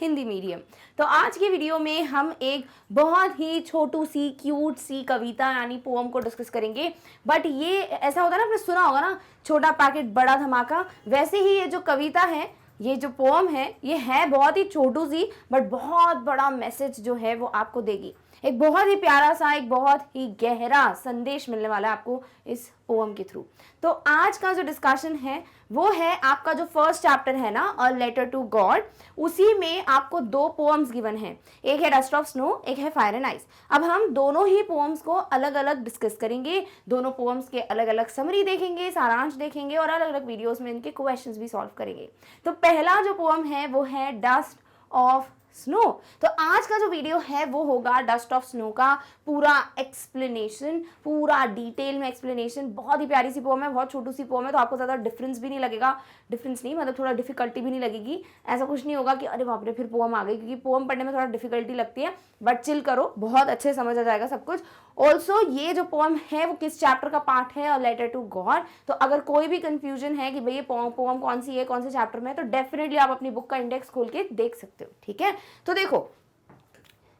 Hindi medium. तो आज की वीडियो में हम एक बहुत ही छोटू सी क्यूट सी कविता यानी पोम को डिस्कस करेंगे। बट ये ऐसा होता है ना, आपने सुना होगा ना, छोटा पैकेट बड़ा धमाका। वैसे ही ये जो कविता है, ये जो पोम है, ये है बहुत ही छोटू सी बट बहुत बड़ा मैसेज जो है वो आपको देगी। एक बहुत ही प्यारा सा, एक बहुत ही गहरा संदेश मिलने वाला है आपको इस पोम के थ्रू। तो आज का जो डिस्कशन है वो है आपका जो फर्स्ट चैप्टर है ना, अ लेटर टू गॉड, उसी में आपको दो पोम्स गिवन हैं। एक है डस्ट ऑफ स्नो, एक है फायर एंड आइस। अब हम दोनों ही पोम्स को अलग अलग डिस्कस करेंगे, दोनों पोम्स के अलग अलग समरी देखेंगे, सारांश देखेंगे और अलग अलग वीडियोस में इनके क्वेश्चंस भी सॉल्व करेंगे। तो पहला जो पोम है वो है डस्ट ऑफ स्नो। तो आज का जो वीडियो है वो होगा डस्ट ऑफ स्नो का पूरा एक्सप्लेनेशन, पूरा डिटेल में एक्सप्लेनेशन। बहुत ही प्यारी सी पोम है, बहुत छोटी सी पोम है, तो आपको ज़्यादा डिफरेंस भी नहीं लगेगा, डिफरेंस नहीं मतलब थोड़ा डिफिकल्टी भी नहीं लगेगी। ऐसा कुछ नहीं होगा कि अरे बाप रे फिर पोम आ गई, क्योंकि पोम पढ़ने में थोड़ा डिफिकल्टी लगती है। बट चिल करो, बहुत अच्छे समझ आ जाएगा सब कुछ। ऑल्सो ये जो पोम है वो किस चैप्टर का पार्ट है, अ लेटर टू गॉड। तो अगर कोई भी कंफ्यूजन है कि भाई ये पोम कौन सी है, कौन से चैप्टर में है, तो डेफिनेटली आप अपनी बुक का इंडेक्स खोल के देख सकते हो। ठीक है, तो देखो,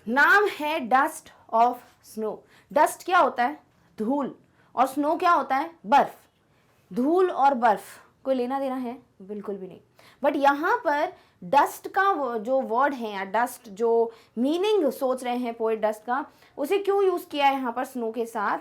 नाम है डस्ट ऑफ स्नो। डस्ट क्या होता है? धूल। और स्नो क्या होता है? बर्फ। धूल और बर्फ कोई लेना देना है? बिल्कुल भी नहीं। बट यहाँ पर डस्ट का जो वर्ड है या डस्ट जो मीनिंग सोच रहे हैं पोएट डस्ट का, उसे क्यों यूज किया है यहाँ पर स्नो के साथ?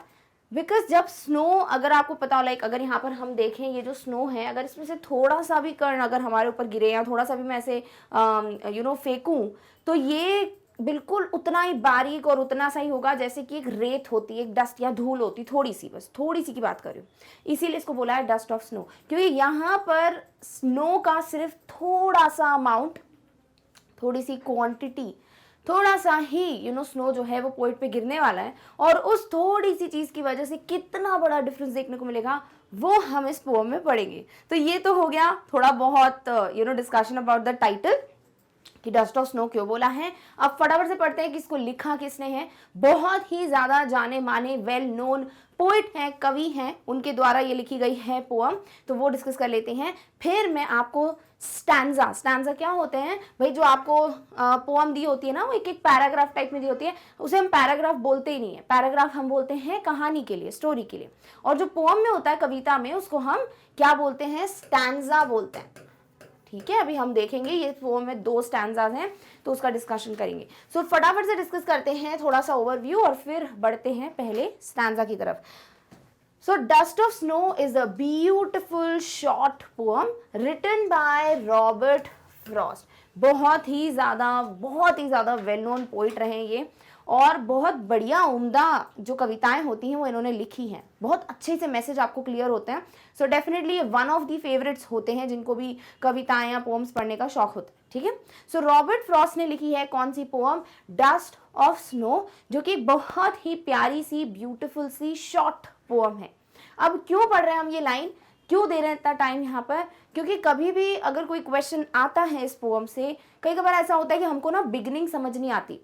बिकॉज जब स्नो, अगर आपको पता हो, लाइक अगर यहाँ पर हम देखें ये जो स्नो है, अगर इसमें से थोड़ा सा भी कण अगर हमारे ऊपर गिरे या थोड़ा सा भी मैं ऐसे फेंकूं, तो ये बिल्कुल उतना ही बारीक और उतना सा ही होगा जैसे कि एक रेत होती है, एक डस्ट या धूल होती, थोड़ी सी, बस थोड़ी सी की बात कर रही हूँ। इसीलिए इसको बोला है डस्ट ऑफ स्नो, क्योंकि यहाँ पर स्नो का सिर्फ थोड़ा सा अमाउंट, थोड़ी सी क्वांटिटी, थोड़ा सा ही स्नो जो है वो पोइट पे गिरने वाला है। और उस थोड़ी सी चीज़ की वजह से कितना बड़ा डिफरेंस देखने को मिलेगा वो हम इस पोम में पढ़ेंगे। तो ये तो हो गया थोड़ा बहुत डिस्कशन अबाउट द टाइटल कि डस्ट ऑफ स्नो क्यों बोला है। अब फटाफट से पढ़ते हैं कि इसको लिखा किसने है। बहुत ही ज्यादा जाने माने वेल नोन पोइट हैं, कवि हैं, उनके द्वारा ये लिखी गई है पोम। तो वो डिस्कस कर लेते हैं, फिर मैं आपको स्टैंजा क्या होते हैं भाई, जो आपको पोम दी होती है ना, वो एक एक पैराग्राफ टाइप में दी होती है, उसे हम पैराग्राफ बोलते ही नहीं है। पैराग्राफ हम बोलते हैं कहानी के लिए, स्टोरी के लिए। और जो पोम में होता है, कविता में, उसको हम क्या बोलते हैं? स्टैंजा बोलते हैं। ठीक है, अभी हम देखेंगे, ये पोम में दो स्टैंजाज हैं तो उसका डिस्कशन करेंगे। सो फटाफट से डिस्कस करते हैं थोड़ा सा ओवरव्यू और फिर बढ़ते हैं पहले स्टैंजा की तरफ। So Dust of Snow is a beautiful short poem written by Robert Frost। बहुत ही ज़्यादा वेल नोन पोइट रहे ये, और बहुत बढ़िया उम्दा जो कविताएं होती हैं वो इन्होंने लिखी हैं। बहुत अच्छे से मैसेज आपको क्लियर होते हैं। सो डेफिनेटली ये वन ऑफ दी फेवरेट्स होते हैं जिनको भी कविताएं या पोम्स पढ़ने का शौक होता है। ठीक है, सो रॉबर्ट फ्रॉस्ट ने लिखी है कौन सी पोम? डस्ट ऑफ स्नो, जो कि बहुत ही प्यारी सी, ब्यूटिफुल सी शॉर्ट पोम है। अब क्यों पढ़ रहे हैं हम ये लाइन, क्यों दे रहे हैं इतना टाइम यहाँ पर? क्योंकि कभी भी अगर कोई क्वेश्चन आता है इस पोम से, कई बार ऐसा होता है कि हमको ना बिगिनिंग समझ नहीं आती,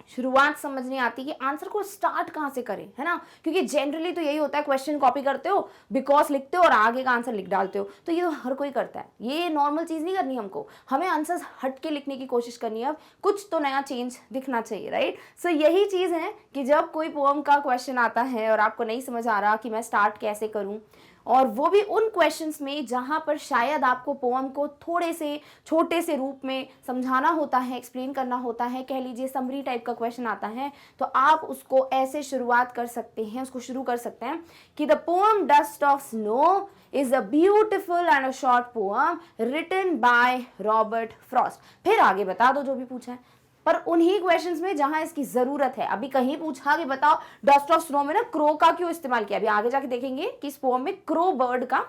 शुरुआत समझ नहीं आती कि आंसर को स्टार्ट कहाँ से करें, है ना। क्योंकि जनरली तो यही होता है, क्वेश्चन कॉपी करते हो, बिकॉज लिखते हो और आगे का आंसर लिख डालते हो। तो ये तो हर कोई करता है, ये नॉर्मल चीज़ नहीं करनी हमको, हमें आंसर्स हट के लिखने की कोशिश करनी है। अब कुछ तो नया चेंज दिखना चाहिए, राइट। सो यही चीज़ है कि जब कोई पोम का क्वेश्चन आता है और आपको नहीं समझ आ रहा कि मैं स्टार्ट कैसे करूँ, और वो भी उन क्वेश्चंस में जहाँ पर शायद आपको पोम को थोड़े से छोटे से रूप में समझाना होता है, एक्सप्लेन करना होता है, कह लीजिए समरी टाइप का क्वेश्चन आता है, तो आप उसको ऐसे शुरुआत कर सकते हैं, उसको शुरू कर सकते हैं कि the poem dust of snow is a beautiful and a short poem written by Robert Frost. फिर आगे बता दो जो भी पूछा है, पर उन्हीं क्वेश्चंस में जहां इसकी जरूरत है। अभी कहीं पूछा कि बताओ डस्ट ऑफ स्नो में ना क्रो का क्यों इस्तेमाल किया, अभी आगे जाके देखेंगे कि इस पोम में क्रो बर्ड का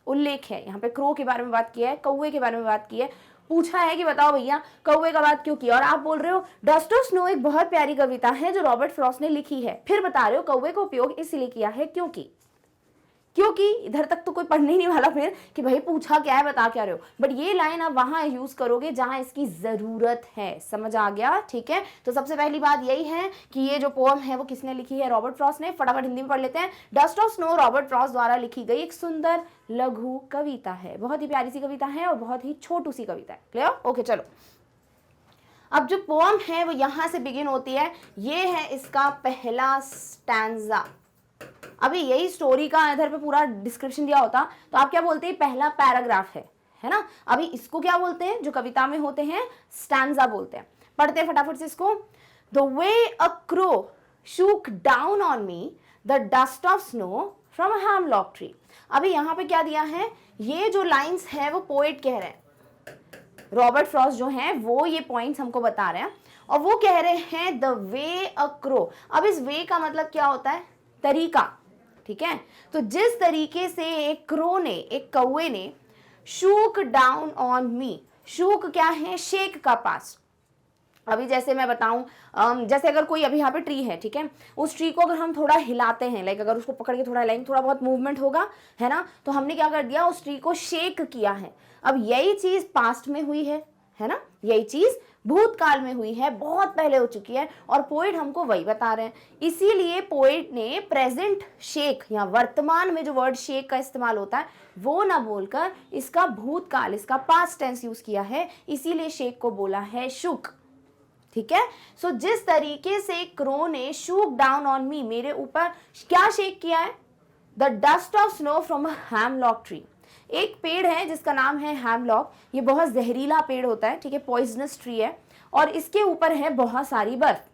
उल्लेख है। यहाँ पे क्रो के बारे में बात किया है, कौवे के बारे में बात की है, पूछा है कि बताओ भैया कौवे का बात क्यों किया, और आप बोल रहे हो डस्ट ऑफ स्नो एक बहुत प्यारी कविता है जो रॉबर्ट फ्रॉस्ट ने लिखी है। फिर बता रहे हो कौवे का उपयोग इसलिए किया है क्योंकि इधर तक तो कोई पढ़ने ही नहीं वाला फिर कि भाई पूछा क्या है, बता क्या रहे हो। बट ये लाइन आप वहां यूज करोगे जहां इसकी जरूरत है। समझ आ गया? ठीक है, तो सबसे पहली बात यही है कि ये जो पोएम है वो किसने लिखी है? रॉबर्ट फ्रॉस्ट ने। फटाफट हिंदी में पढ़ लेते हैं। Dust of snow Robert Frost द्वारा लिखी गई एक सुंदर लघु कविता है। बहुत ही प्यारी सी कविता है और बहुत ही छोटू सी कविता है। क्लियर? ओके, चलो अब जो पोएम है वो यहां से बिगिन होती है। ये है इसका पहला स्टैंजा। अभी यही स्टोरी का इधर पे पूरा डिस्क्रिप्शन दिया होता तो आप क्या बोलते हैं? पहला पैराग्राफ है ना। अभी इसको क्या बोलते हैं? जो कविता में होते हैं स्टैंजा बोलते हैं। पढ़ते हैं फटाफट से इसको। The way a crow shook down on me the dust of snow from a hemlock tree. अभी यहाँ पे क्या दिया है? ये जो लाइंस है वो पोएट कह रहे हैं, रॉबर्ट फ्रॉस्ट जो हैं वो ये पॉइंट्स हमको बता रहे हैं और वो कह रहे हैं द वे अ क्रो। अब इस वे का मतलब क्या होता है? तरीका। ठीक है, तो जिस तरीके से एक क्रो ने, एक कौवे ने shook down on me, shook क्या है? शेक का पास। अभी जैसे मैं बताऊं, जैसे अगर कोई अभी यहाँ पे ट्री है, ठीक है, उस ट्री को अगर हम थोड़ा हिलाते हैं, लाइक अगर उसको पकड़ के थोड़ा हिलाएंगे, थोड़ा बहुत मूवमेंट होगा, है ना, तो हमने क्या कर दिया? उस ट्री को शेक किया है। अब यही चीज पास्ट में हुई है ना, यही चीज भूतकाल में हुई है, बहुत पहले हो चुकी है और पोएट हमको वही बता रहे हैं। इसीलिए पोएट ने प्रेजेंट शेक या वर्तमान में जो वर्ड शेक का इस्तेमाल होता है वो ना बोलकर इसका भूतकाल, इसका पास्ट टेंस यूज किया है, इसीलिए शेक को बोला है शुक। ठीक है, सो जिस तरीके से क्रो ने शूक डाउन ऑन मी, मेरे ऊपर क्या शेक किया है? The dust of snow from a hemlock tree. एक पेड़ है जिसका नाम है हैमलॉक। ये बहुत जहरीला पेड़ होता है, ठीक है, पॉइजनस ट्री है और इसके ऊपर है बहुत सारी बर्फ।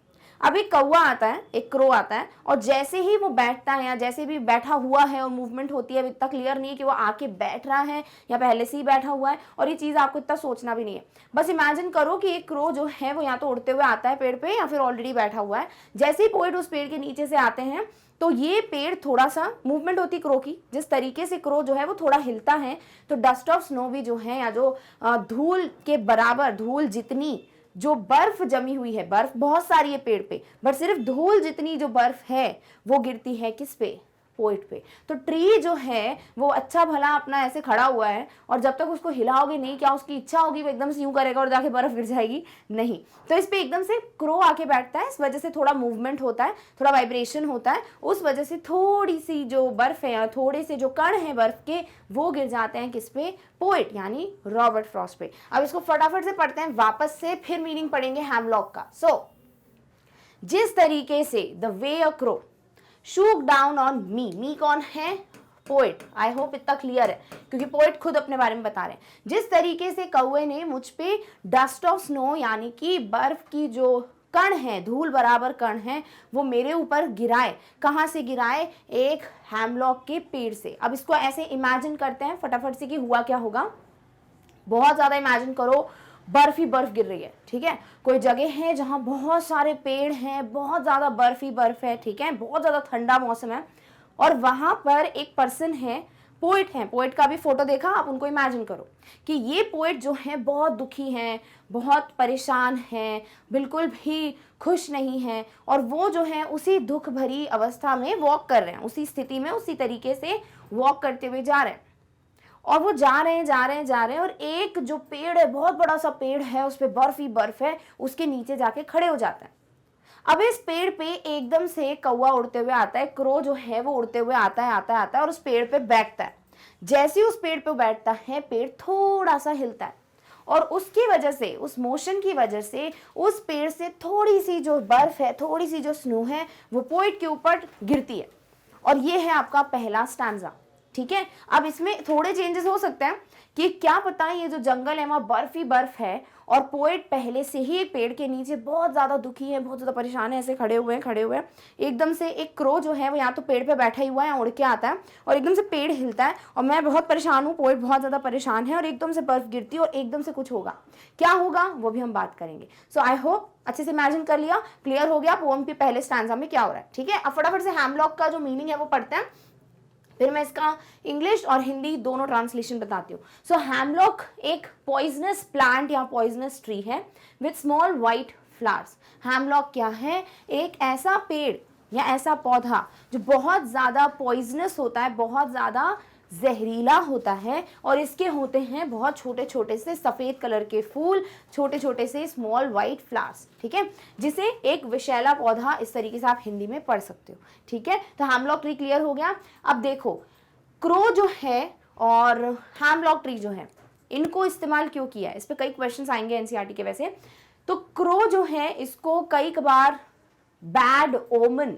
अब एक कौवा आता है, एक क्रो आता है और जैसे ही वो बैठता है या जैसे भी बैठा हुआ है और मूवमेंट होती है, अभी इतना क्लियर नहीं है कि वो आके बैठ रहा है या पहले से ही बैठा हुआ है और ये चीज़ आपको इतना सोचना भी नहीं है। बस इमेजिन करो कि एक क्रो जो है वो या तो उड़ते हुए आता है पेड़ पे या फिर ऑलरेडी बैठा हुआ है। जैसे ही पोएट उस पेड़ के नीचे से आते हैं तो ये पेड़ थोड़ा सा मूवमेंट होती क्रो की, जिस तरीके से क्रो जो है वो थोड़ा हिलता है तो डस्ट ऑफ स्नो भी जो है या जो धूल के बराबर, धूल जितनी जो बर्फ जमी हुई है, बर्फ बहुत सारी है पेड़ पे, बट सिर्फ धूल जितनी जो बर्फ है वो गिरती है किस पे? पोएट पे। तो ट्री जो है वो अच्छा भला अपना ऐसे खड़ा हुआ है और जब तक उसको हिलाओगे नहीं, क्या उसकी इच्छा होगी वो एकदम से यूं करेगा और जाके बर्फ गिर जाएगी? नहीं। तो इस पे एकदम से क्रो आके बैठता है, इस वजह से थोड़ा मूवमेंट होता है, थोड़ा वाइब्रेशन होता है, उस वजह से थोड़ी सी जो बर्फ है या थोड़े से जो कण है बर्फ के वो गिर जाते हैं किस पे? पोएट यानी रॉबर्ट फ्रॉस्ट पे। अब इसको फटाफट से पढ़ते हैं वापस से, फिर मीनिंग पढ़ेंगे हैमलॉक का। सो जिस तरीके से the way a crow shook down on me कौन है? पोएट। आई होप इतना क्लियर है क्योंकि पोएट खुद अपने बारे में बता रहे हैं। जिस तरीके से कौवे ने मुझ पे डस्ट ऑफ स्नो यानी कि बर्फ की जो कण है, धूल बराबर कण है, वो मेरे ऊपर गिराए। कहाँ से गिराए? एक हैमलॉक के पेड़ से। अब इसको ऐसे इमेजिन करते हैं फटाफट से कि हुआ क्या होगा। बहुत ज्यादा इमेजिन करो, बर्फ ही बर्फ गिर रही है, ठीक है, कोई जगह है जहां बहुत सारे पेड़ हैं, बहुत ज्यादा बर्फ ही बर्फ है, ठीक है, बहुत ज्यादा ठंडा मौसम है और वहां पर एक पर्सन है, पोएट है। पोएट का भी फोटो देखा, आप उनको इमेजिन करो कि ये पोएट जो है बहुत दुखी हैं, बहुत परेशान हैं, बिल्कुल भी खुश नहीं हैं और वो जो है उसी दुख भरी अवस्था में वॉक कर रहे हैं, उसी स्थिति में उसी तरीके से वॉक करते हुए जा रहे हैं और वो जा रहे हैं और एक जो पेड़ है, बहुत बड़ा सा पेड़ है, उस पर बर्फ ही बर्फ है, उसके नीचे जाके खड़े हो जाते हैं। अब इस पेड़ पे एकदम से कौवा उड़ते हुए आता है, क्रो जो है वो उड़ते हुए आता है और उस पेड़ पे बैठता है। जैसे ही उस पेड़ पे बैठता है, पेड़ थोड़ा सा हिलता है और उसकी वजह से, उस मोशन की वजह से उस पेड़ से थोड़ी सी जो बर्फ है, थोड़ी सी जो स्नो है, वो पोएट के ऊपर गिरती है और ये है आपका पहला स्टैंजा। ठीक है, अब इसमें थोड़े चेंजेस हो सकते हैं कि क्या पता ये जो जंगल है वहाँ बर्फ ही बर्फ है और पोएट पहले से ही पेड़ के नीचे बहुत ज़्यादा दुखी है, बहुत ज़्यादा परेशान है, ऐसे खड़े हुए हैं। एकदम से एक क्रो जो है वो यहाँ तो पेड़ पे बैठा ही हुआ है, उड़ के आता है और एकदम से पेड़ हिलता है और मैं बहुत परेशान हूँ, पोएट बहुत ज़्यादा परेशान है और एकदम से बर्फ गिरती है और एकदम से कुछ होगा। क्या होगा वो भी हम बात करेंगे। सो आई होप अच्छे से इमेजिन कर लिया, क्लियर हो गया पोएम के पहले स्टैंजा में क्या हो रहा है। ठीक है, अब फटाफट से हैमलॉक का जो मीनिंग है वो पढ़ते हैं, फिर मैं इसका इंग्लिश और हिंदी दोनों ट्रांसलेशन बताती हूँ। सो हैमलॉक एक पॉइजनस प्लांट या पॉइजनस ट्री है with small white flowers. Hemlock क्या है? एक ऐसा पेड़ या ऐसा पौधा जो बहुत ज़्यादा पॉइजनस होता है, बहुत ज़्यादा जहरीला होता है, और इसके होते हैं बहुत छोटे छोटे से सफ़ेद कलर के फूल, छोटे छोटे से स्मॉल वाइट फ्लावर्स, ठीक है, जिसे एक विषैला पौधा इस तरीके से आप हिंदी में पढ़ सकते हो, ठीक है। तो हैमलॉक ट्री क्लियर हो गया। अब देखो क्रो जो है और हैमलॉक ट्री जो है, इनको इस्तेमाल क्यों किया है, इस पर कई क्वेश्चंस आएंगे एनसीईआरटी के। वैसे तो क्रो जो है इसको कई बार बैड ओमन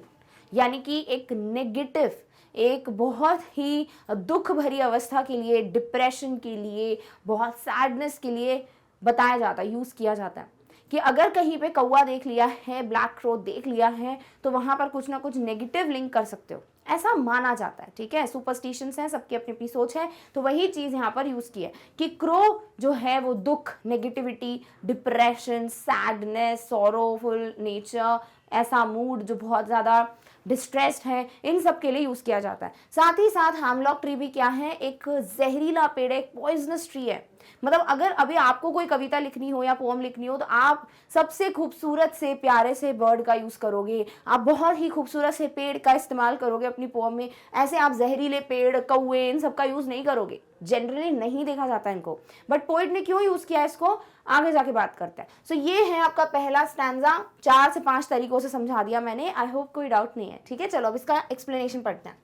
यानी कि एक नेगेटिव, एक बहुत ही दुख भरी अवस्था के लिए, डिप्रेशन के लिए, बहुत सैडनेस के लिए बताया जाता है, यूज़ किया जाता है कि अगर कहीं पे कौवा देख लिया है, ब्लैक क्रो देख लिया है, तो वहाँ पर कुछ ना कुछ नेगेटिव लिंक कर सकते हो, ऐसा माना जाता है, ठीक है। सुपरस्टिशंस हैं, सबकी अपनी अपनी सोच है, तो वही चीज़ यहाँ पर यूज़ की है कि क्रो जो है वो दुख, negativity, depression, sadness, sorrowful nature, ऐसा मूड जो बहुत ज़्यादा डिस्ट्रेस्ड है, इन सब के लिए यूज़ किया जाता है। साथ ही साथ हैमलॉक ट्री भी क्या है, एक जहरीला पेड़ है, एक पॉइजनस ट्री है। मतलब अगर अभी आपको कोई कविता लिखनी हो या पोम लिखनी हो, तो आप सबसे खूबसूरत से प्यारे से बर्ड का यूज़ करोगे, आप बहुत ही खूबसूरत से पेड़ का इस्तेमाल करोगे अपनी पोम में। ऐसे आप जहरीले पेड़, कौवे, इन सब का यूज़ नहीं करोगे, जनरली नहीं देखा जाता इनको, बट पोइट ने क्यों यूज़ किया इसको, आगे जाके बात करते हैं। सो ये है आपका पहला स्टैंजा, 4 से 5 तरीकों से समझा दिया मैंने, आई होप कोई डाउट नहीं है, ठीक है। चलो अब इसका एक्सप्लेनेशन पढ़ते हैं।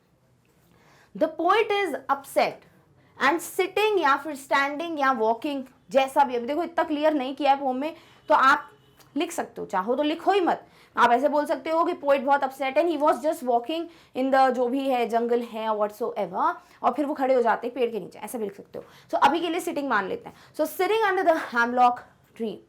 The poet is upset and sitting या फिर स्टैंडिंग या वॉकिंग, जैसा भी, अभी देखो इतना क्लियर नहीं किया है पोम में, तो आप लिख सकते हो, चाहो तो लिखो ही मत, आप ऐसे बोल सकते हो कि पोइट बहुत upset and he was just walking in the जो भी है जंगल है व्हाटसोएवर, और फिर वो खड़े हो जाते हैं पेड़ के नीचे, ऐसा भी लिख सकते हो। सो अभी के लिए सिटिंग मान लेते हैं। So sitting under the hemlock tree,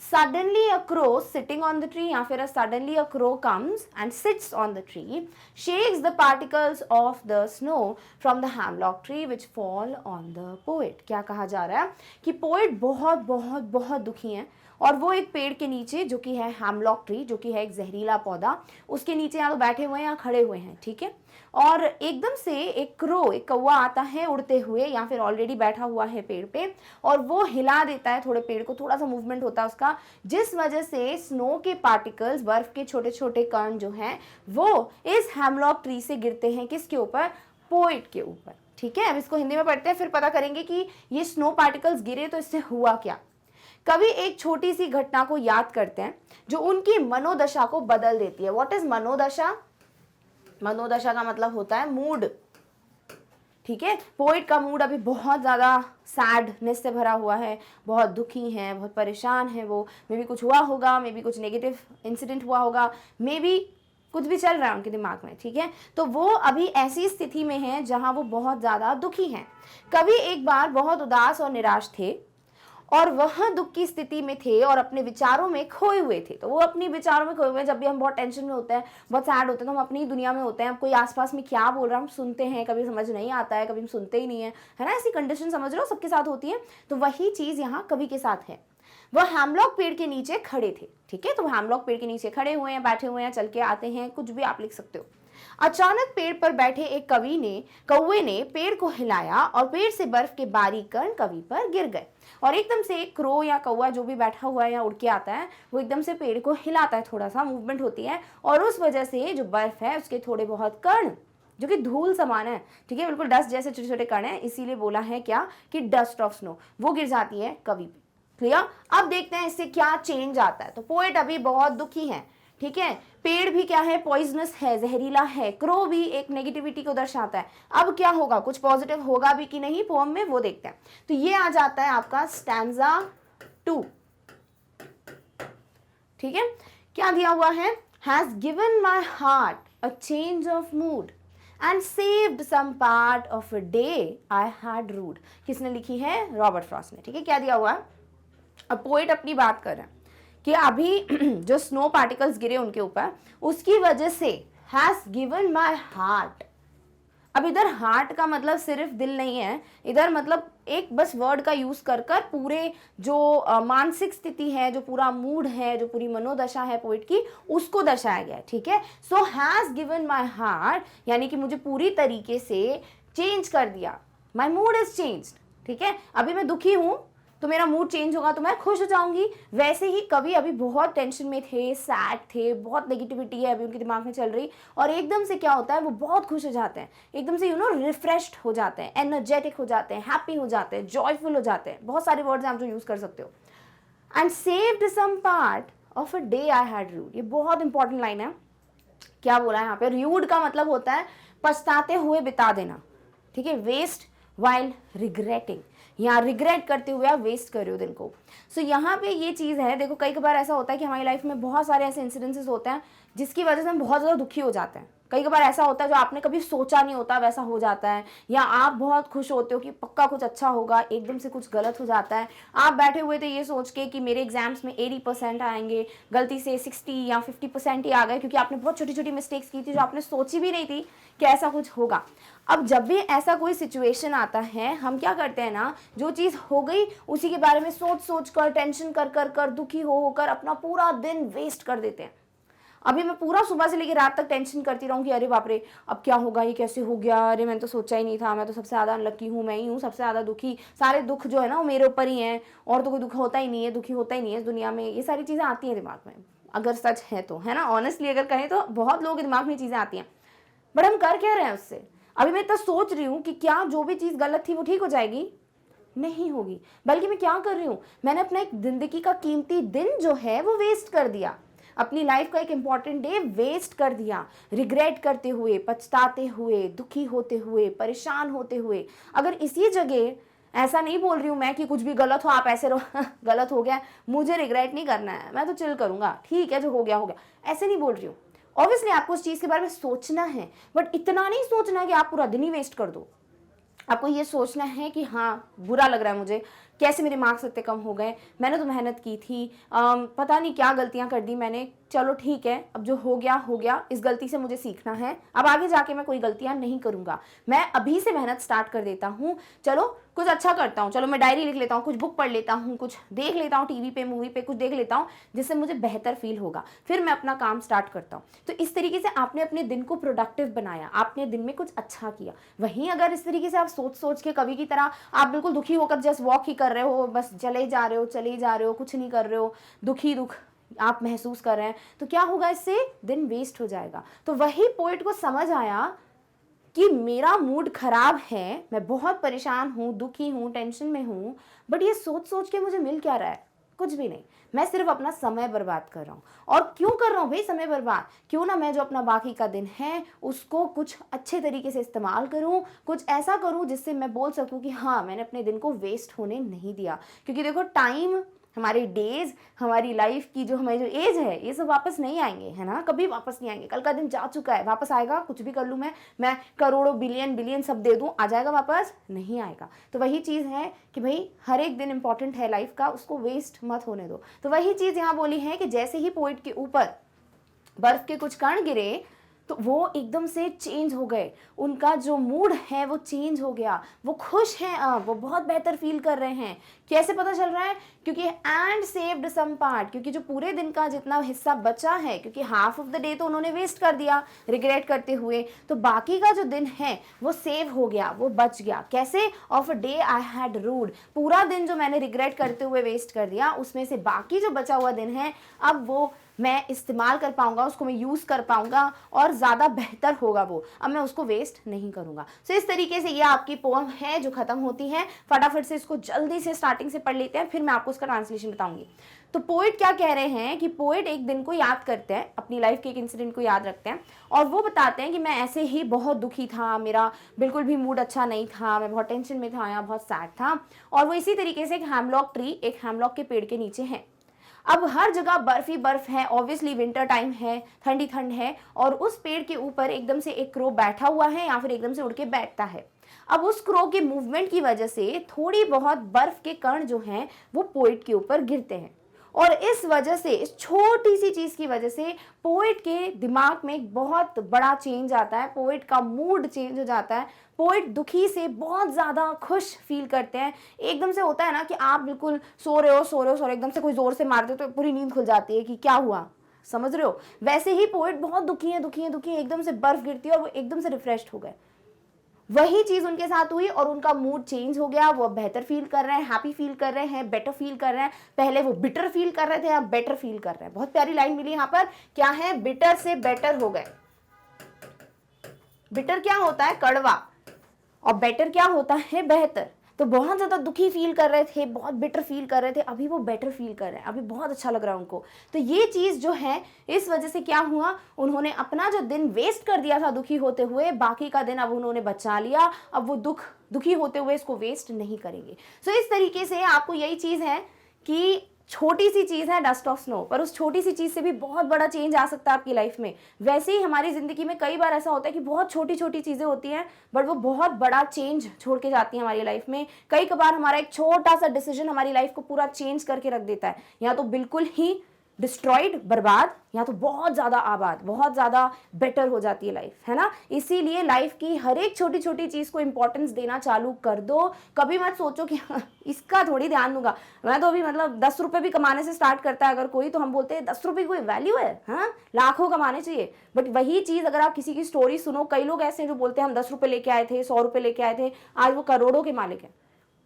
suddenly a crow sitting on the tree, या फिर suddenly a crow comes and sits on the tree, shakes the particles of the snow from the hemlock tree which fall on the poet। क्या कहा जा रहा है कि poet बहुत बहुत बहुत दुखी हैं, और वो एक पेड़ के नीचे जो कि है हैमलॉक ट्री, जो कि है एक जहरीला पौधा, उसके नीचे या तो बैठे हुए हैं या खड़े हुए हैं, ठीक है। और एकदम से एक क्रो, एक कौवा आता है उड़ते हुए, या फिर ऑलरेडी बैठा हुआ है पेड़ पे, और वो हिला देता है थोड़े पेड़ को, थोड़ा सा मूवमेंट होता है उसका, जिस वजह से स्नो के पार्टिकल्स, बर्फ के छोटे छोटे कण जो हैं, वो इस हैमलॉक ट्री से गिरते हैं, किसके ऊपर, पोएट के ऊपर, ठीक है। अब इसको हिंदी में पढ़ते हैं, फिर पता करेंगे कि ये स्नो पार्टिकल्स गिरे तो इससे हुआ क्या। कवि एक छोटी सी घटना को याद करते हैं जो उनकी मनोदशा को बदल देती है। व्हाट इज मनोदशा, मनोदशा का मतलब होता है मूड, ठीक है। पोइट का मूड अभी बहुत ज़्यादा सैडनेस से भरा हुआ है, बहुत दुखी हैं, बहुत परेशान है वो, मे बी कुछ हुआ होगा, मे बी कुछ नेगेटिव इंसिडेंट हुआ होगा, मे बी कुछ भी चल रहा है उनके दिमाग में, ठीक है। तो वो अभी ऐसी स्थिति में हैं जहां वो बहुत ज़्यादा दुखी हैं। कवि एक बार बहुत उदास और निराश थे, और वह दुख की स्थिति में थे और अपने विचारों में खोए हुए थे। तो वो अपनी विचारों में खोए हुए हैं। जब भी हम बहुत टेंशन में होते हैं, बहुत सैड होते हैं, तो हम अपनी दुनिया में होते हैं, अब कोई आसपास में क्या बोल रहा है हम सुनते हैं, कभी समझ नहीं आता है, कभी हम सुनते ही नहीं है, है ना। ऐसी कंडीशन समझ लो सबके साथ होती है, तो वही चीज़ यहाँ कवि के साथ है। वह हैमलॉक पेड़ के नीचे खड़े थे, ठीक है। तो हैमलॉक पेड़ के नीचे खड़े हुए हैं, बैठे हुए हैं, चल के आते हैं, कुछ भी आप लिख सकते हो। अचानक पेड़ पर बैठे एक कौवे ने पेड़ को हिलाया, और पेड़ से बर्फ के बारीक कण कवि पर गिर गए, और एकदम से एक क्रो या कौवा जो भी बैठा हुआ है या उड़ के आता है, वो एकदम से पेड़ को हिलाता है, थोड़ा सा मूवमेंट होती है, और उस वजह से जो बर्फ है उसके थोड़े बहुत कण, जो कि धूल समान है, ठीक है, बिल्कुल डस्ट जैसे छोटे छोटे कण हैं, इसीलिए बोला है क्या कि डस्ट ऑफ स्नो, वो गिर जाती है कवि पे। क्लियर। अब देखते हैं इससे क्या चेंज आता है। तो पोएट अभी बहुत दुखी है, ठीक है, पेड़ भी क्या है, पॉइजनस है, जहरीला है, क्रो भी एक नेगेटिविटी को दर्शाता है। अब क्या होगा, कुछ पॉजिटिव होगा भी कि नहीं पोम में, वो देखते हैं। तो ये आ जाता है आपका स्टैंजा 2, ठीक है। क्या दिया हुआ है, has given my heart a change of mood and saved some part of a day I had rued. किसने लिखी है, रॉबर्ट फ्रॉस्ट ने, ठीक है। क्या दिया हुआ है, अब पोएट अपनी बात कर रहे हैं कि अभी जो स्नो पार्टिकल्स गिरे उनके ऊपर, उसकी वजह से हैज गिवन माई हार्ट। अब इधर हार्ट का मतलब सिर्फ दिल नहीं है, इधर मतलब एक बस वर्ड का यूज कर पूरे जो मानसिक स्थिति है, जो पूरा मूड है, जो पूरी मनोदशा है पोइट की, उसको दर्शाया गया है, ठीक है। So has given my heart यानी कि मुझे पूरी तरीके से चेंज कर दिया, माई मूड इज चेंज्ड, ठीक है। अभी मैं दुखी हूं, तो मेरा मूड चेंज होगा तो मैं खुश हो जाऊंगी। वैसे ही कवि अभी बहुत टेंशन में थे, सैड थे, बहुत नेगेटिविटी है अभी उनके दिमाग में चल रही, और एकदम से क्या होता है वो बहुत खुश हो जाते हैं, एकदम से रिफ्रेश्ड हो जाते हैं, एनर्जेटिक हो जाते हैं, हैप्पी हो जाते हैं, जॉयफुल हो जाते हैं। बहुत सारे वर्ड्स आप जो यूज़ कर सकते हो। And saved some part of a day I had rued, ये बहुत इंपॉर्टेंट लाइन है। क्या बोला है यहाँ पे? रूड का मतलब होता है पछताते हुए बिता देना, ठीक है। वेस्ट वाइल रिग्रेटिंग, यहाँ रिग्रेट करते हुए आप वेस्ट कर रहे हो दिन को। सो यहाँ पे ये चीज़ है, देखो कई बार ऐसा होता है कि हमारी लाइफ में बहुत सारे ऐसे इंसिडेंसेस होते हैं जिसकी वजह से हम बहुत ज़्यादा दुखी हो जाते हैं। कई बार ऐसा होता है जो आपने कभी सोचा नहीं होता वैसा हो जाता है, या आप बहुत खुश होते हो कि पक्का कुछ अच्छा होगा, एकदम से कुछ गलत हो जाता है। आप बैठे हुए थे ये सोच के कि मेरे एग्जाम्स में 80% आएंगे, गलती से 60 या 50% ही आ गए, क्योंकि आपने बहुत छोटी छोटी मिस्टेक्स की थी जो आपने सोची भी नहीं थी कि ऐसा कुछ होगा। अब जब भी ऐसा कोई सिचुएशन आता है, हम क्या करते हैं ना, जो चीज़ हो गई उसी के बारे में सोच सोच कर, टेंशन कर कर कर, दुखी हो होकर अपना पूरा दिन वेस्ट कर देते हैं। अभी मैं पूरा सुबह से लेकर रात तक टेंशन करती रहूँ कि अरे बाप रे अब क्या होगा, ये कैसे हो गया, अरे मैंने तो सोचा ही नहीं था, मैं तो सबसे ज़्यादा अनलकी हूँ, मैं ही हूँ सबसे ज़्यादा दुखी, सारे दुख जो है ना वो मेरे ऊपर ही हैं, और तो कोई दुख होता ही नहीं है, दुखी होता ही नहीं है इस दुनिया में। ये सारी चीज़ें आती हैं दिमाग में, अगर सच है तो, है ना, ऑनेस्टली अगर कहें तो बहुत लोगों के दिमाग में चीज़ें आती हैं। बट हम कर क्या रहे हैं उससे? अभी मैं इतना सोच रही हूँ कि क्या जो भी चीज़ गलत थी वो ठीक हो जाएगी? नहीं होगी। बल्कि मैं क्या कर रही हूँ, मैंने अपना एक जिंदगी का कीमती दिन जो है वो वेस्ट कर दिया, अपनी लाइफ का एक इंपॉर्टेंट डे वेस्ट कर दिया, रिग्रेट करते हुए, पछताते हुए, दुखी होते हुए, परेशान होते हुए। अगर इसी जगह, ऐसा नहीं बोल रही हूँ मैं कि कुछ भी गलत हो आप ऐसे रहो गलत हो गया मुझे रिग्रेट नहीं करना है, मैं तो चिल करूँगा, ठीक है जो हो गया हो गया, ऐसे नहीं बोल रही हूँ। ऑब्वियसली आपको उस चीज़ के बारे में सोचना है, बट इतना नहीं सोचना है कि आप पूरा दिन ही वेस्ट कर दो। आपको ये सोचना है कि हाँ बुरा लग रहा है मुझे, कैसे मेरे मार्क्स इतने कम हो गए, मैंने तो मेहनत की थी, पता नहीं क्या गलतियां कर दी मैंने, चलो ठीक है अब जो हो गया, इस गलती से मुझे सीखना है, अब आगे जाके मैं कोई गलतियां नहीं करूंगा, मैं अभी से मेहनत स्टार्ट कर देता हूँ, चलो कुछ अच्छा करता हूँ, चलो मैं डायरी लिख लेता हूँ, कुछ बुक पढ़ लेता हूँ, कुछ देख लेता हूँ टीवी पे, मूवी पे कुछ देख लेता हूँ जिससे मुझे बेहतर फील होगा, फिर मैं अपना काम स्टार्ट करता हूँ। तो इस तरीके से आपने अपने दिन को प्रोडक्टिव बनाया, आपने दिन में कुछ अच्छा किया। वहीं अगर इस तरीके से आप सोच सोच के कवि की तरह आप बिल्कुल दुखी होकर जस्ट वॉक ही कर रहे हो, बस चले जा रहे हो, कुछ नहीं कर रहे हो, दुख आप महसूस कर रहे हैं, तो क्या होगा, इससे दिन वेस्ट हो जाएगा। तो वही पोइट को समझ आया कि मेरा मूड खराब है, मैं बहुत परेशान हूँ, दुखी हूँ, टेंशन में हूँ, बट ये सोच सोच के मुझे मिल क्या रहा है, कुछ भी नहीं, मैं सिर्फ अपना समय बर्बाद कर रहा हूँ। और क्यों कर रहा हूँ भाई समय बर्बाद? क्यों ना मैं जो अपना बाकी का दिन है उसको कुछ अच्छे तरीके से इस्तेमाल करूँ, कुछ ऐसा करूँ जिससे मैं बोल सकूँ कि हाँ मैंने अपने दिन को वेस्ट होने नहीं दिया। क्योंकि देखो टाइम, हमारे डेज, हमारी लाइफ की जो हमारी जो एज है, ये सब वापस नहीं आएंगे, है ना, कभी वापस नहीं आएंगे। कल का दिन जा चुका है, वापस आएगा? कुछ भी कर लूँ मैं करोड़ों बिलियन सब दे दूँ, आ जाएगा वापस? नहीं आएगा। तो वही चीज़ है कि भाई हर एक दिन इंपॉर्टेंट है लाइफ का, उसको वेस्ट मत होने दो। तो वही चीज़ यहाँ बोली है कि जैसे ही पोइट के ऊपर बर्फ के कुछ कण गिरे तो वो एकदम से चेंज हो गए, उनका जो मूड है वो चेंज हो गया, वो खुश हैं, अब वो बहुत बेहतर फील कर रहे हैं। कैसे पता चल रहा है? क्योंकि एंड सेव्ड सम पार्ट, क्योंकि जो पूरे दिन का जितना हिस्सा बचा है, क्योंकि हाफ ऑफ द डे तो उन्होंने वेस्ट कर दिया रिग्रेट करते हुए, तो बाकी का जो दिन है वो सेव हो गया, वो बच गया। कैसे? Of a day I had rued, पूरा दिन जो मैंने रिग्रेट करते हुए वेस्ट कर दिया, उसमें से बाकी जो बचा हुआ दिन है अब वो मैं इस्तेमाल कर पाऊंगा, उसको मैं यूज़ कर पाऊंगा और ज़्यादा बेहतर होगा वो, अब मैं उसको वेस्ट नहीं करूंगा। सो इस तरीके से ये आपकी पोएम है जो ख़त्म होती है। फटाफट से इसको जल्दी से स्टार्टिंग से पढ़ लेते हैं, फिर मैं आपको उसका ट्रांसलेशन बताऊंगी। तो पोइट क्या कह रहे हैं कि पोइट एक दिन को याद करते हैं, अपनी लाइफ के एक इंसिडेंट को याद रखते हैं और वो बताते हैं कि मैं ऐसे ही बहुत दुखी था, मेरा बिल्कुल भी मूड अच्छा नहीं था, मैं बहुत टेंशन में था या बहुत सैड था। और वो इसी तरीके से एक हैमलॉक ट्री, एक हैमलॉक के पेड़ के नीचे है। अब हर जगह बर्फ ही बर्फ है, ऑब्वियसली विंटर टाइम है, ठंडी ठंड है, और उस पेड़ के ऊपर एकदम से एक क्रो बैठा हुआ है या फिर एकदम से उड़ के बैठता है। अब उस क्रो के मूवमेंट की वजह से थोड़ी बहुत बर्फ के कण जो हैं वो पोइट के ऊपर गिरते हैं, और इस वजह से, इस छोटी सी चीज की वजह से पोइट के दिमाग में एक बहुत बड़ा चेंज आता है, पोइट का मूड चेंज हो जाता है। पोइट दुखी से बहुत ज़्यादा खुश फील करते हैं। एकदम से होता है ना कि आप बिल्कुल सो रहे हो, एकदम से कोई ज़ोर से मार दे तो पूरी नींद खुल जाती है कि क्या हुआ, समझ रहे हो? वैसे ही पोइट बहुत दुखी है, एकदम से बर्फ गिरती है और वो एकदम से रिफ्रेश हो गए। वही चीज उनके साथ हुई और उनका मूड चेंज हो गया, वो बेहतर फील कर रहे हैं, हैप्पी फील कर रहे हैं, बेटर फील कर रहे हैं। पहले वो बिटर फील कर रहे थे, अब बेटर फील कर रहे हैं। बहुत प्यारी लाइन मिली यहाँ पर, क्या है, बिटर से बेटर हो गए। बिटर क्या होता है, कड़वा, और बेटर क्या होता है, बेहतर। तो बहुत ज्यादा दुखी फील कर रहे थे, बहुत बिटर फील कर रहे थे, अभी वो बेटर फील कर रहे हैं, अभी बहुत अच्छा लग रहा है उनको। तो ये चीज जो है, इस वजह से क्या हुआ, उन्होंने अपना जो दिन वेस्ट कर दिया था दुखी होते हुए, बाकी का दिन अब उन्होंने बचा लिया। अब वो दुखी होते हुए इसको वेस्ट नहीं करेंगे। सो इस तरीके से आपको यही चीज है कि छोटी सी चीज है डस्ट ऑफ स्नो, पर उस छोटी सी चीज से भी बहुत बड़ा चेंज आ सकता है आपकी लाइफ में। वैसे ही हमारी जिंदगी में कई बार ऐसा होता है कि बहुत छोटी छोटी चीजें होती हैं, बट वो बहुत बड़ा चेंज छोड़ के जाती हैं हमारी लाइफ में। कई कबार हमारा एक छोटा सा डिसीजन हमारी लाइफ को पूरा चेंज करके रख देता है, या तो बिल्कुल ही डिस्ट्रॉयड, बर्बाद, या तो बहुत ज्यादा आबाद, बहुत ज्यादा बेटर हो जाती है लाइफ, है ना। इसीलिए लाइफ की हर एक छोटी छोटी चीज को इंपॉर्टेंस देना चालू कर दो। कभी मत सोचो कि इसका थोड़ी ध्यान दूंगा, मैं तो अभी मतलब 10 रुपए भी कमाने से स्टार्ट करता है अगर कोई, तो हम बोलते हैं 10 रुपए की कोई वैल्यू है, हाँ, लाखों कमाने चाहिए। बट वही चीज अगर आप किसी की स्टोरी सुनो, कई लोग ऐसे हैं जो बोलते हैं हम 10 रुपए लेके आए थे, 100 रुपए लेके आए थे, आज वो करोड़ों के मालिक है।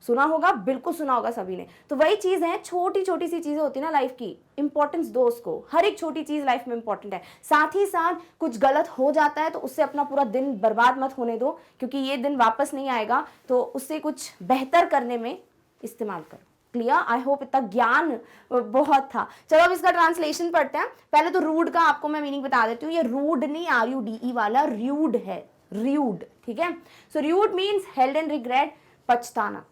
सुना होगा, बिल्कुल सुना होगा सभी ने। तो वही चीज है, छोटी छोटी सी चीजें होती है ना लाइफ की, इंपॉर्टेंस दो उसको। हर एक छोटी चीज लाइफ में इंपॉर्टेंट है। साथ ही साथ कुछ गलत हो जाता है तो उससे अपना पूरा दिन बर्बाद मत होने दो, क्योंकि ये दिन वापस नहीं आएगा। तो उससे कुछ बेहतर करने में इस्तेमाल करो। क्लियर? आई होप इतना ज्ञान बहुत था। चलो अब इसका ट्रांसलेशन पढ़ते हैं। पहले तो रूड का आपको मैं मीनिंग बता देती हूँ। ये रूड नहीं, RUDE वाला र्यूड है, र्यूड, ठीक है। So rued means held in regret, पछताना,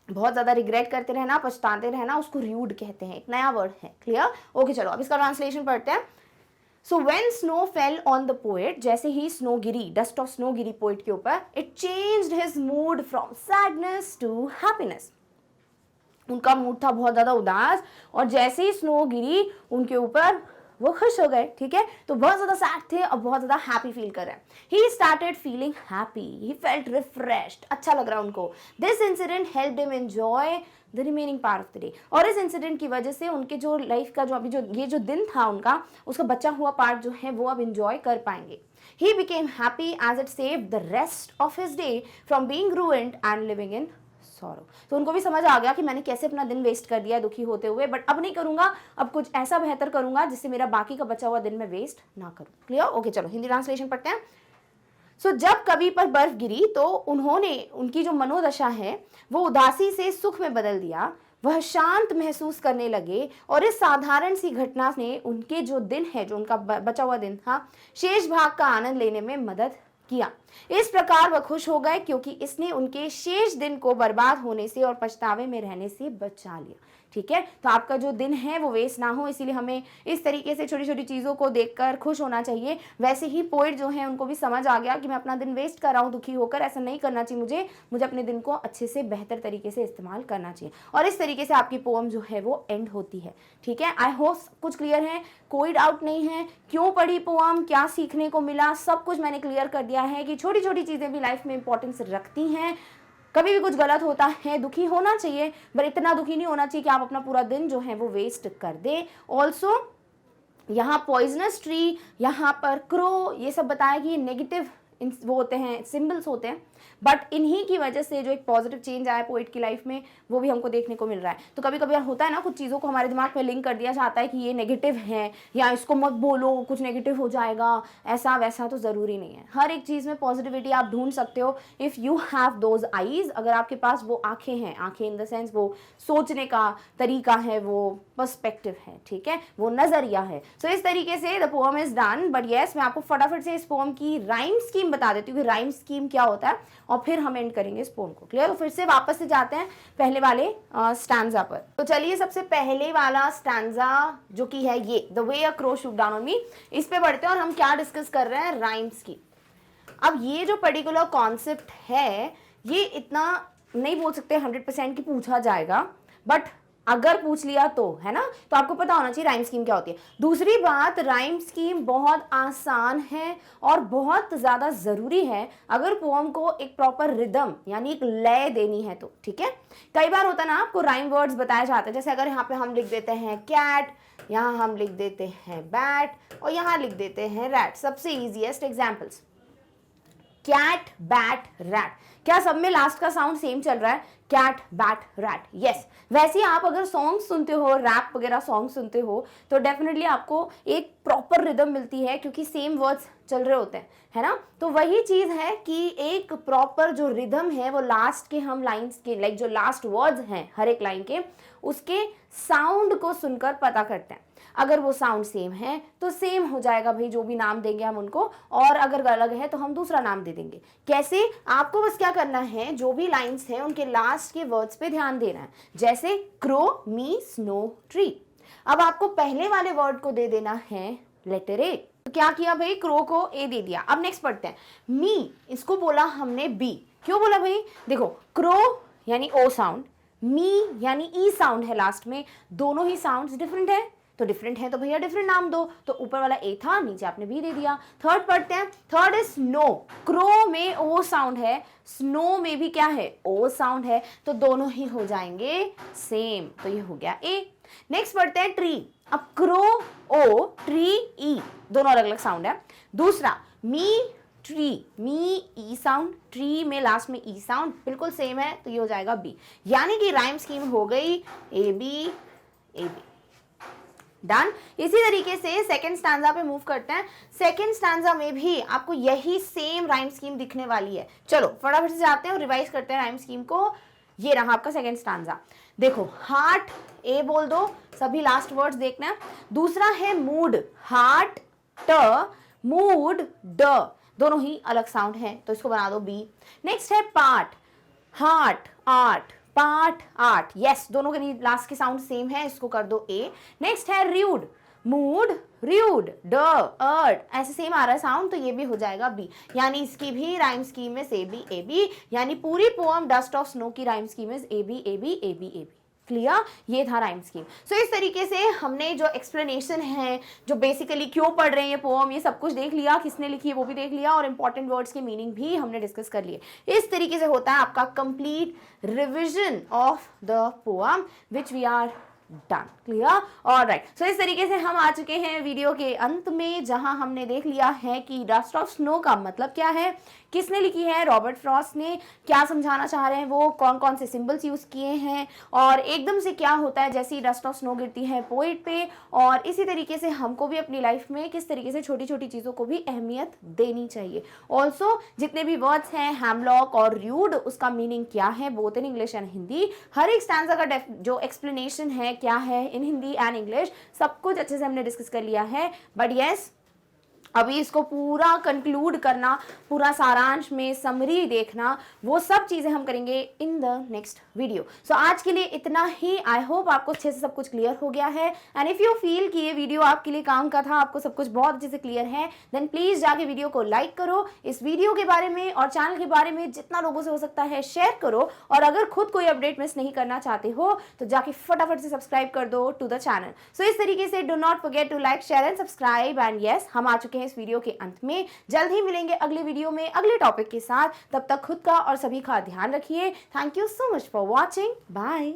बहुत ज्यादा रिग्रेट करते रहना, पछताते रहना, उसको र्यूड कहते हैं। एक नया वर्ड है। क्लियर? ओके, चलो अब इसका ट्रांसलेशन पढ़ते हैं। So when snow fell on the poet, जैसे ही स्नो गिरी, डस्ट ऑफ स्नो गिरी पोएट के ऊपर, it changed his mood from sadness to happiness. उनका मूड था बहुत ज्यादा उदास, और जैसे ही स्नो गिरी उनके ऊपर, वो खुश हो गए, ठीक है। तो बहुत ज्यादा सैड थे और बहुत ज्यादा हैप्पी फील कर रहे हैं। He started feeling happy, he felt refreshed, अच्छा लग रहा है उनको। This incident helped him enjoy the remaining part of the day. और इस इंसिडेंट की वजह से उनके जो लाइफ का जो अभी जो ये जो दिन था उनका, उसका बचा हुआ पार्ट जो है वो अब एंजॉय कर पाएंगे। He became happy as it saved the rest of his day from being ruined and living in sorrow. तो उनको भी समझ आ गया कि मैंने कैसे अपना दिन वेस्ट कर दिया दुखी होते हुए, बट अब नहीं करूंगा, अब कुछ ऐसा बेहतर करूंगा जिससे मेरा बाकी का बचा हुआ दिन मैं वेस्ट ना करूं। क्लियर? ओके, चलो हिंदी ट्रांसलेशन पढ़ते हैं। सो जब कवि पर बर्फ गिरी तो उन्होंने, उनकी जो मनोदशा है वो उदासी से सुख में बदल दिया। वह शांत महसूस करने लगे और इस साधारण सी घटना ने उनके जो दिन है, जो उनका बचा हुआ दिन था, शेष भाग का आनंद लेने में मदद किया। इस प्रकार वह खुश हो गए क्योंकि इसने उनके शेष दिन को बर्बाद होने से और पछतावे में रहने से बचा लिया। ठीक है, तो आपका जो दिन है वो वेस्ट ना हो, इसीलिए हमें इस तरीके से छोटी छोटी चीज़ों को देखकर खुश होना चाहिए। वैसे ही पोएट जो है उनको भी समझ आ गया कि मैं अपना दिन वेस्ट कर रहा हूँ दुखी होकर, ऐसा नहीं करना चाहिए। मुझे अपने दिन को अच्छे से बेहतर तरीके से इस्तेमाल करना चाहिए। और इस तरीके से आपकी पोएम जो है वो एंड होती है। ठीक है, आई होप कुछ क्लियर है, कोई डाउट नहीं है। क्यों पढ़ी पोएम, क्या सीखने को मिला, सब कुछ मैंने क्लियर कर दिया है कि छोटी छोटी चीज़ें भी लाइफ में इंपॉर्टेंस रखती हैं। कभी भी कुछ गलत होता है, दुखी होना चाहिए, पर इतना दुखी नहीं होना चाहिए कि आप अपना पूरा दिन जो है वो वेस्ट कर दे। ऑल्सो यहाँ पॉइजनस ट्री, यहाँ पर क्रो, ये सब बताया कि नेगेटिव वो होते हैं, सिंबल्स होते हैं, बट इन्हीं की वजह से जो एक पॉजिटिव चेंज आया पोइट की लाइफ में वो भी हमको देखने को मिल रहा है। तो कभी कभी होता है ना, कुछ चीज़ों को हमारे दिमाग में लिंक कर दिया जाता है कि ये नेगेटिव है या इसको मत बोलो कुछ नेगेटिव हो जाएगा, ऐसा वैसा तो ज़रूरी नहीं है। हर एक चीज़ में पॉजिटिविटी आप ढूंढ सकते हो if you have those eyes, अगर आपके पास वो आँखें हैं, आँखें इन द सेंस वो सोचने का तरीका है, वो पर्सपेक्टिव है, ठीक है, वो नज़रिया है। सो इस तरीके से the poem is done. But yes, मैं आपको फटाफट से इस पोएम की राइम स्कीम बता देती हूँ कि राइम स्कीम क्या होता है, और फिर हम एंड करेंगे इस पोएम को। क्लियर? तो फिर से वापस से जाते हैं पहले वाले स्टैंजा पर। तो चलिए सबसे पहले वाला स्टैंजा जो कि है ये, the way a crow shoot down on me, इस पे बढ़ते हैं और हम क्या डिस्कस कर रहे हैं, राइम्स की। अब ये जो पर्टिकुलर कॉन्सेप्ट है ये इतना नहीं बोल सकते 100% की पूछा जाएगा, बट अगर पूछ लिया तो, है ना, तो आपको पता होना चाहिए राइम स्कीम क्या होती है। दूसरी बात, राइम स्कीम बहुत आसान है और बहुत ज़्यादा ज़रूरी है अगर पोएम को एक प्रॉपर रिदम यानी एक लय देनी है तो। ठीक है, कई बार होता है ना, आपको राइम वर्ड्स बताए जाते हैं, जैसे अगर यहाँ पे हम लिख देते हैं कैट, यहाँ हम लिख देते हैं बैट, और यहाँ लिख देते हैं रैट, सबसे easiest examples. Cat bat rat. क्या सब में लास्ट का साउंड सेम चल रहा है? Cat bat rat, yes. वैसे आप अगर सॉन्ग सुनते हो, रैप वगैरह सॉन्ग सुनते हो, तो डेफिनेटली आपको एक प्रॉपर रिदम मिलती है क्योंकि सेम वर्ड्स चल रहे होते हैं, है ना। तो वही चीज़ है कि एक प्रॉपर जो रिदम है वो लास्ट के हम लाइंस के लाइक जो लास्ट वर्ड्स हैं हर एक लाइन के, उसके साउंड को सुनकर पता करते हैं। अगर वो साउंड सेम है तो सेम हो जाएगा भाई, जो भी नाम देंगे हम उनको, और अगर अलग है तो हम दूसरा नाम दे देंगे। कैसे? आपको बस क्या करना है, जो भी लाइंस हैं उनके लास्ट के वर्ड्स पे ध्यान देना है। जैसे क्रो मी स्नो ट्री, अब आपको पहले वाले वर्ड को दे देना है लेटर ए। तो क्या किया भाई, क्रो को ए दे दिया। अब नेक्स्ट पढ़ते हैं, मी, इसको बोला हमने बी। क्यों बोला भाई? देखो, क्रो यानी ओ साउंड, मी यानी ई साउंड है लास्ट में, दोनों ही साउंड्स डिफरेंट है, तो डिफरेंट है तो भैया डिफरेंट नाम दो। तो ऊपर वाला ए था, नीचे आपने बी दे दिया। थर्ड पढ़ते हैं, थर्ड इज स्नो। क्रो में ओ साउंड है, स्नो में भी क्या है? ओ साउंड है, तो दोनों ही हो जाएंगे सेम, तो ये हो गया ए। नेक्स्ट पढ़ते हैं ट्री। अब क्रो ओ, ट्री ई, दोनों अलग अलग साउंड है। दूसरा मी ट्री, मी ई साउंड, ट्री में लास्ट में ई साउंड, बिल्कुल सेम है, तो ये हो जाएगा बी। यानी कि राइम स्कीम हो गई ए बी, डन। इसी तरीके से सेकंड स्टैंजा पे मूव करते हैं। सेकंड स्टैंजा में भी आपको यही सेम राइम स्कीम दिखने वाली है। चलो फटाफट से जाते हैं और रिवाइज करते हैं राइम स्कीम को। ये रहा आपका सेकंड स्टैंजा। देखो, हार्ट ए बोल दो, सभी लास्ट वर्ड्स देखना। दूसरा है मूड, हार्ट ट, मूड ड, दोनों ही अलग साउंड है, तो इसको बना दो बी। नेक्स्ट है part, heart art, part art, yes, दोनों के लास्ट के साउंड सेम है, इसको कर दो ए। नेक्स्ट है र्यूड, मूड र्यूड, ड अर्ड, ऐसे सेम आ रहा है साउंड, तो ये भी हो जाएगा बी। यानी इसकी भी राइम स्कीम में से बी ए बी, यानी पूरी पोएम डस्ट ऑफ स्नो की rhyme scheme is A B A B A B A B. Clear? ये था राइम स्कीम। सो इस तरीके से हमने जो एक्सप्लेनेशन है, जो बेसिकली क्यों पढ़ रहे हैं ये पोएम, ये सब कुछ देख लिया, किसने लिखी है वो भी देख लिया, और इंपॉर्टेंट वर्ड्स के मीनिंग भी हमने डिस्कस कर लिए। इस तरीके से होता है आपका complete revision of the poem which we are done. Clear? Alright. So इस तरीके से हम आ चुके हैं वीडियो के अंत में, जहां हमने देख लिया है कि डस्ट ऑफ स्नो का मतलब क्या है, किसने लिखी है, रॉबर्ट फ्रॉस्ट ने, क्या समझाना चाह रहे हैं वो, कौन कौन से सिंबल्स यूज किए हैं, और एकदम से क्या होता है जैसे ही डस्ट ऑफ स्नो गिरती है पोएट पे, और इसी तरीके से हमको भी अपनी लाइफ में किस तरीके से छोटी छोटी चीज़ों को भी अहमियत देनी चाहिए। ऑल्सो जितने भी वर्ड्स हैं हैमलॉक और र्यूड, उसका मीनिंग क्या है both in English and Hindi, हर एक स्टैंजा का जो एक्सप्लेनेशन है क्या है इन हिंदी एंड इंग्लिश, सब कुछ अच्छे से हमने डिस्कस कर लिया है। बट यस, अभी इसको पूरा कंक्लूड करना, पूरा सारांश में समरी देखना, वो सब चीज़ें हम करेंगे इन द नेक्स्ट वीडियो। सो आज के लिए इतना ही। आई होप आपको अच्छे से सब कुछ क्लियर हो गया है, एंड इफ़ यू फील कि ये वीडियो आपके लिए काम का था, आपको सब कुछ बहुत अच्छे से क्लियर है, देन प्लीज़ जाके वीडियो को लाइक करो, इस वीडियो के बारे में और चैनल के बारे में जितना लोगों से हो सकता है शेयर करो, और अगर खुद कोई अपडेट मिस नहीं करना चाहते हो तो जाके फटाफट से सब्सक्राइब कर दो टू द चैनल। सो इस तरीके से do not forget to like, share and subscribe. And yes, हम आ चुके हैं इस वीडियो के अंत में। जल्द ही मिलेंगे अगले वीडियो में अगले टॉपिक के साथ। तब तक खुद का और सभी का ध्यान रखिए। Thank you so much for watching. Bye.